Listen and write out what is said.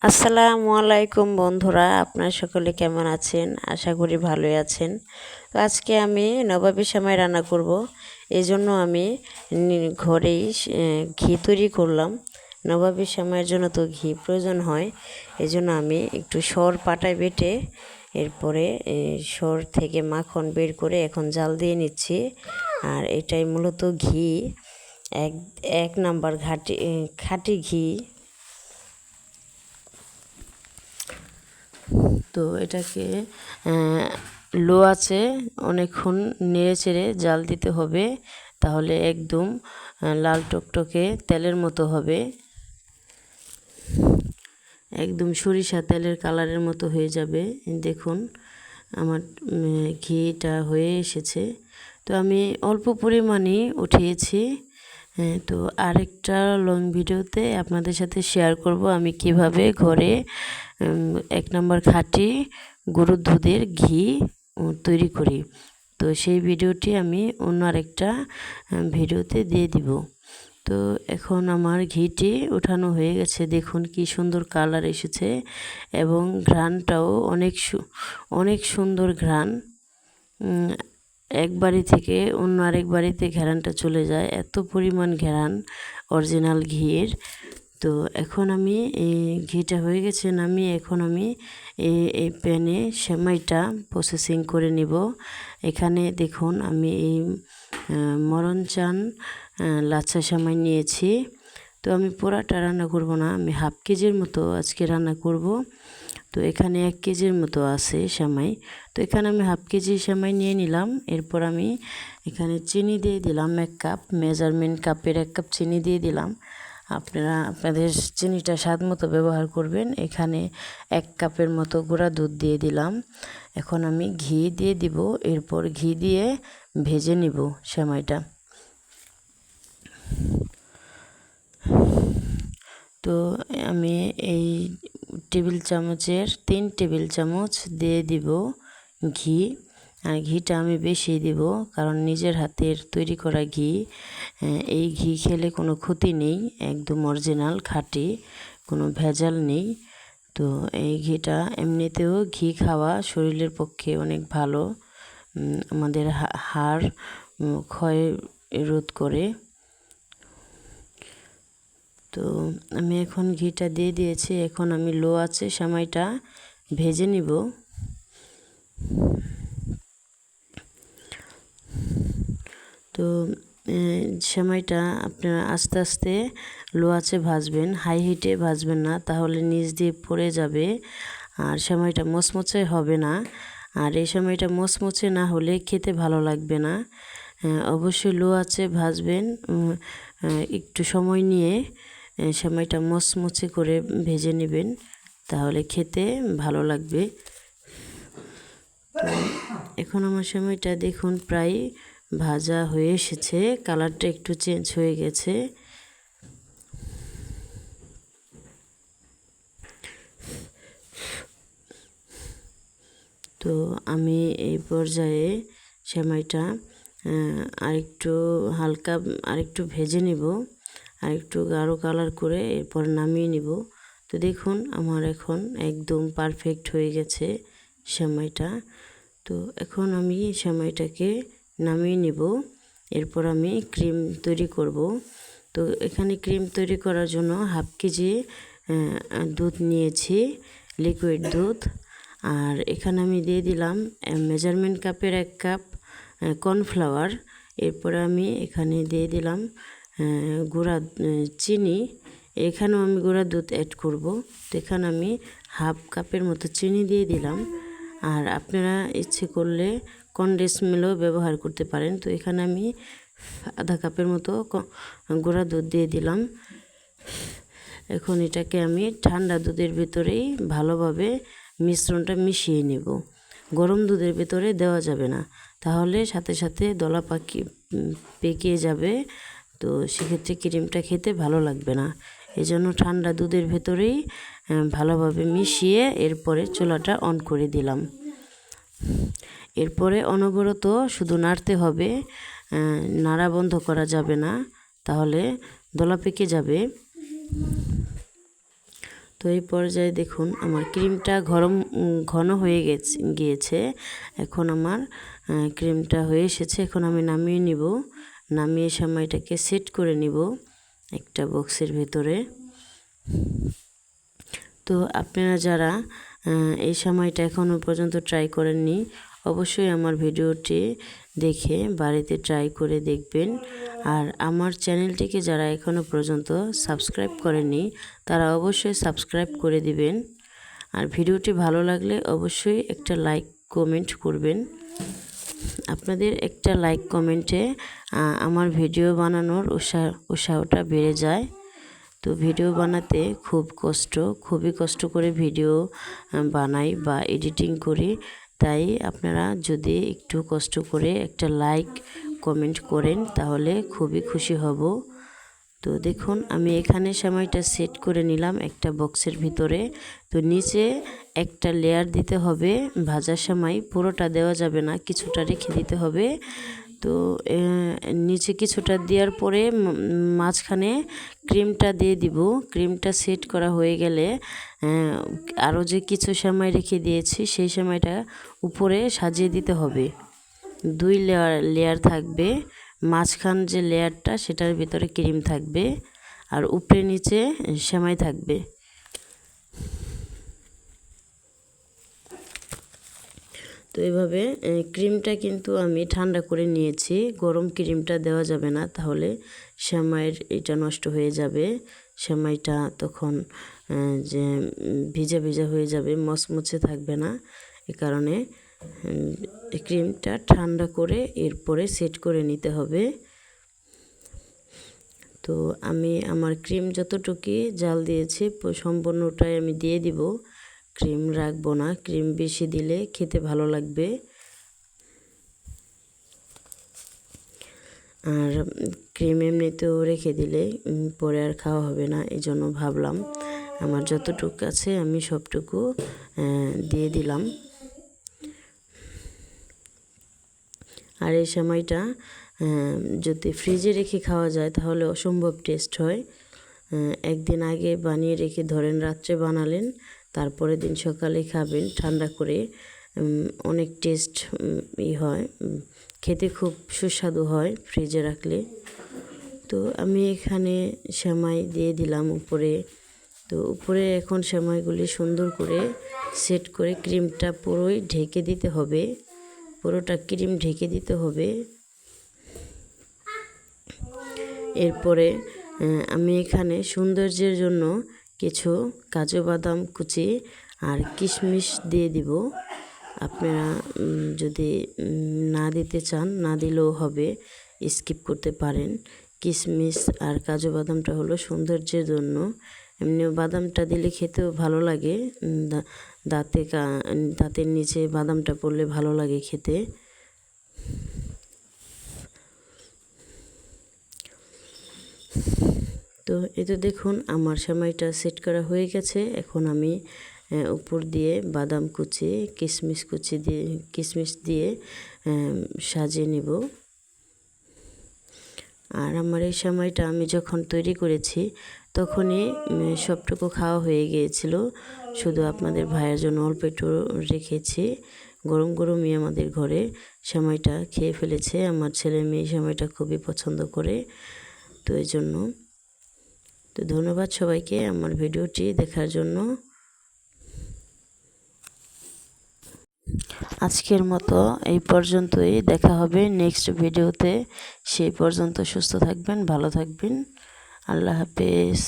আসসালামু আলাইকুম বন্ধুরা, আপনারা সকলে কেমন আছেন? আশা করি ভালোই আছেন। তো আজকে আমি নবাবী সেমাই রান্না করব। এই জন্য আমি ঘরেই ঘি তৈরি করলাম। নবাবী সেমাইয়ের জন্য তো ঘি প্রয়োজন হয়। এই জন্য আমি একটু সর পাটায় বেটে এরপরে সর থেকে মাখন বের করে এখন জাল দিয়ে নিচ্ছি। আর এটাই মূলত ঘি, এক এক নাম্বার খাঁটি ঘি। তো এটাকে লো আছে অনেকক্ষণ নেড়ে চেড়ে জাল দিতে হবে, তাহলে একদম লাল টকটকে তেলের মতো হবে, একদম সরিষা তেলের কালারের মতো হয়ে যাবে। দেখুন আমার ঘিটা হয়ে এসেছে। তো আমি অল্প পরিমাণে উঠিয়েছি। তো আরেকটা লং ভিডিওতে আপনাদের সাথে শেয়ার করব আমি কিভাবে ঘরে এক নম্বর খাঁটি গরুর দুধের ঘি তৈরি করি। তো সেই ভিডিওটি আমি অন্য আরেকটা ভিডিওতে দিয়ে দিব। তো এখন আমার ঘিটি উঠানো হয়ে গেছে, দেখুন কি সুন্দর কালার এসেছে এবং ঘ্রাণটাও অনেক সুন্দর ঘ্রাণ। এক বাড়ি থেকে অন্য আরেক বাড়িতে ঘ্রাণটা চলে যায়, এত পরিমাণ ঘ্রাণ অরিজিনাল ঘিয়ের। তো এখন আমি এই ঘিটা হয়ে গেছে নামিয়ে এখন আমি এই প্যানে সেমাইটা প্রসেসিং করে নিব। এখানে দেখুন আমি এই মরণ চান লাচ্ছা সেমাই নিয়েছি। তো আমি পুরাটা রান্না করব না, আমি হাফ কেজির মতো আজকে রান্না করব। তো এখানে 1 কেজির মতো আছে সেমাই। তো এখানে আমি হাফ কেজি সেমাই নিয়ে নিলাম। এরপর আমি এখানে চিনি দিয়ে দিলাম 1 কাপ, মেজারমেন্ট কাপের 1 কাপ চিনি দিয়ে দিলাম। আপনারা আপনাদের চিনিটা স্বাদ মতো ব্যবহার করবেন। এখানে 1 কাপের মতো গুঁড়া দুধ দিয়ে দিলাম। এখন আমি ঘি দিয়ে দিব, এরপর ঘি দিয়ে ভেজে নিব সেমাইটা। তো আমি এই টেবিল চামচের 3 টেবিল চামচ দিয়ে দিব ঘি। আর ঘিটা আমি বেশি দিব, কারণ নিজের হাতের তৈরি করা ঘি, এই ঘি খেলে কোনো ক্ষতি নেই, একদম অরিজিনাল খাঁটি, কোনো ভেজাল নেই। তো এই ঘিটা এমনিতেও ঘি খাওয়া শরীরের পক্ষে অনেক ভালো, আমাদের হাড় ক্ষয় রোধ করে। তো আমি এখন ঘিটা দিয়ে দিয়েছি, এখন আমি লো আছে সেমাইটা ভেজে নিব। তো সেমাইটা আপনারা আস্তে আস্তে লো আঁচে ভাজবেন, হাই হিটে ভাজবেন না, তাহলে নিচ দিয়ে পড়ে যাবে আর সেমাইটা মচমচে হবে না। আর এই সেমাইটা মচমচে না হলে খেতে ভালো লাগবে না। অবশ্যই লো আঁচে ভাজবেন, একটু সময় নিয়ে সেমাইটা মচমচে করে ভেজে নেবেন, তাহলে খেতে ভালো লাগবে। তো এখন আমার সেমাইটা দেখুন প্রায় ভাজা হয়ে এসেছে, কালারটা একটু চেঞ্জ হয়ে গেছে। তো আমি এই পর্যায়ে সেমাইটা আরেকটু হালকা আরেকটু ভেজে নিব, আরেকটু গাঢ় কালার করে এরপর নামিয়ে নিব। তো দেখুন আমার এখন একদম পারফেক্ট হয়ে গেছে সেমাইটা। তো এখন আমি সেমাইটাকে নামিয়ে নিব, এরপর আমি ক্রিম তৈরি করব। তো এখানে ক্রিম তৈরি করার জন্য হাফ কেজি দুধ নিয়েছি, লিকুইড দুধ। আর এখানে আমি দিয়ে দিলাম মেজারমেন্ট কাপের 1 কাপ কর্নফ্লাওয়ার। এরপরে আমি এখানে দিয়ে দিলাম গুঁড়া চিনি, এখানেও আমি গুঁড়া দুধ অ্যাড করব। তো এখানে আমি হাফ কাপের মতো চিনি দিয়ে দিলাম। আর আপনারা ইচ্ছে করলে কনডেন্স মিল্কও ব্যবহার করতে পারেন। তো এখানে আমি আধা কাপের মতো গুঁড়া দুধ দিয়ে দিলাম। এখন এটাকে আমি ঠান্ডা দুধের ভিতরেই ভালোভাবে মিশ্রণটা মিশিয়ে নেব, গরম দুধের ভিতরে দেওয়া যাবে না, তাহলে সাথে সাথে দলা পেকে যাবে। তো সেক্ষেত্রে ক্রিমটা খেতে ভালো লাগবে না। এজন্য ঠান্ডা দুধের ভেতরেই ভালোভাবে মিশিয়ে এরপরে চুলাটা অন করে দিলাম। এরপরে অনবরত শুধু নাড়তে হবে, নাড়া বন্ধ করা যাবে না, তাহলে দলা পেকে যাবে। তো তো এই পর্যায়ে দেখুন আমার ক্রিমটা ঘন হয়ে গিয়েছে। এখন আমার ক্রিমটা হয়ে এসেছে। এখন আমি নামিয়ে নিব। নামিয়ে সেমাইটাকে সেট করে নিব একটা বক্সের ভেতরে। তো আপনারা যারা এই সেমাইটা এখনও পর্যন্ত ট্রাই করেননি, অবশ্যই আমার ভিডিওটি দেখে বাড়িতে ট্রাই করে দেখবেন। আর আমার চ্যানেলটিকে যারা এখনও পর্যন্ত সাবস্ক্রাইব করেননি, তারা অবশ্যই সাবস্ক্রাইব করে দিবেন। আর ভিডিওটি ভালো লাগলে অবশ্যই একটা লাইক কমেন্ট করবেন। আপনাদের একটা লাইক কমেন্টে আমার ভিডিও বানানোর উৎসাহটা বেড়ে যায়। তো ভিডিও বানাতে খুবই কষ্ট করে ভিডিও বানাই বা এডিটিং করি। তাই আপনারা যদি একটু কষ্ট করে একটা লাইক কমেন্ট করেন তাহলে খুবই খুশি হব। তো দেখুন আমি এখানে সেমাইটা সেট করে নিলাম একটা বক্সের ভিতরে। তো নিচে একটা লেয়ার দিতে হবে ভাজা সেমাই, পুরোটা দেওয়া যাবে না, কিছুটা রেখে দিতে হবে। তো নিচে কিছুটা দেওয়ার পরে মাঝখানে ক্রিমটা দিয়ে দিব। ক্রিমটা সেট করা হয়ে গেলে আরও যে কিছু সেমাই রেখে দিয়েছি সেই সেমাইটা উপরে সাজিয়ে দিতে হবে। 2 লেয়ার থাকবে। মাঝখান যে লেয়ারটা সেটার ভিতরে ক্রিম থাকবে আর উপরে নিচে সেমাই থাকবে। তো এভাবে ক্রিমটা কিন্তু আমি ঠান্ডা করে নিয়েছি। গরম ক্রিমটা দেওয়া যাবে না, তাহলে সেমাইয়ের এটা নষ্ট হয়ে যাবে। সেমাইটা তখন যে ভিজা ভিজা হয়ে যাবে, মচমচে থাকবে না। এ কারণে ক্রিমটা ঠান্ডা করে এরপরে সেট করে নিতে হবে। তো আমি আমার ক্রিম যতটুকু জাল দিয়েছি সম্পূর্ণটাই আমি দিয়ে দিব। ক্রিম রাখবো না, ক্রিম বেশি দিলে খেতে ভালো লাগবে। আর ক্রিম এমনিতেও রেখে দিলে পরে আর খাওয়া হবে না, এই জন্য ভাবলাম আমার যতটুকু আছে আমি সবটুকু দিয়ে দিলাম। আর এই সেমাইটা যদি ফ্রিজে রেখে খাওয়া যায় তাহলে অসম্ভব টেস্ট হয়। একদিন আগে বানিয়ে রেখে ধরেন রাত্রে বানালেন, তারপরের দিন সকালে খাবেন ঠান্ডা করে, অনেক টেস্ট হয়, খেতে খুব সুস্বাদু হয় ফ্রিজে রাখলে। তো আমি এখানে সেমাই দিয়ে দিলাম উপরে। তো উপরে এখন সেমাইগুলি সুন্দর করে সেট করে ক্রিমটা পুরোই ঢেকে দিতে হবে, পুরোটা ক্রিম ঢেকে দিতে হবে। এরপরে আমি এখানে সৌন্দর্যের জন্য কিছু কাজু বাদাম কুচি আর কিশমিশ দিয়ে দিব। আপনারা যদি না দিতে চান না দিলেও হবে, স্কিপ করতে পারেন। কিশমিশ আর কাজু বাদামটা হলো সৌন্দর্যের জন্য। এমনি বাদামটা দিলে খেতেও ভালো লাগে, দাঁতের নিচে বাদামটা পড়লে ভালো লাগে খেতে। তো এই তো দেখুন আমার সেমাইটা সেট করা হয়ে গেছে। এখন আমি উপর দিয়ে বাদাম কুচি কিশমিশ দিয়ে সাজিয়ে নেব। আর আমার এই সেমাইটা আমি যখন তৈরি করেছি তখনই সবটুকু খাওয়া হয়ে গিয়েছিল, শুধু আপনাদের ভাইয়ের জন্য অল্প একটু রেখেছি। গরমই আমাদের ঘরে সেমাইটা খেয়ে ফেলেছে। আমার ছেলে মেয়ে সেমাইটা খুবই পছন্দ করে, তো এই জন্য। তো ধন্যবাদ সবাইকে আমার ভিডিওটি দেখার জন্য। আজকের মতো এই পর্যন্তই, দেখা হবে নেক্সট ভিডিওতে। সেই পর্যন্ত সুস্থ থাকবেন, ভালো থাকবেন। আল্লাহ হাফেজ।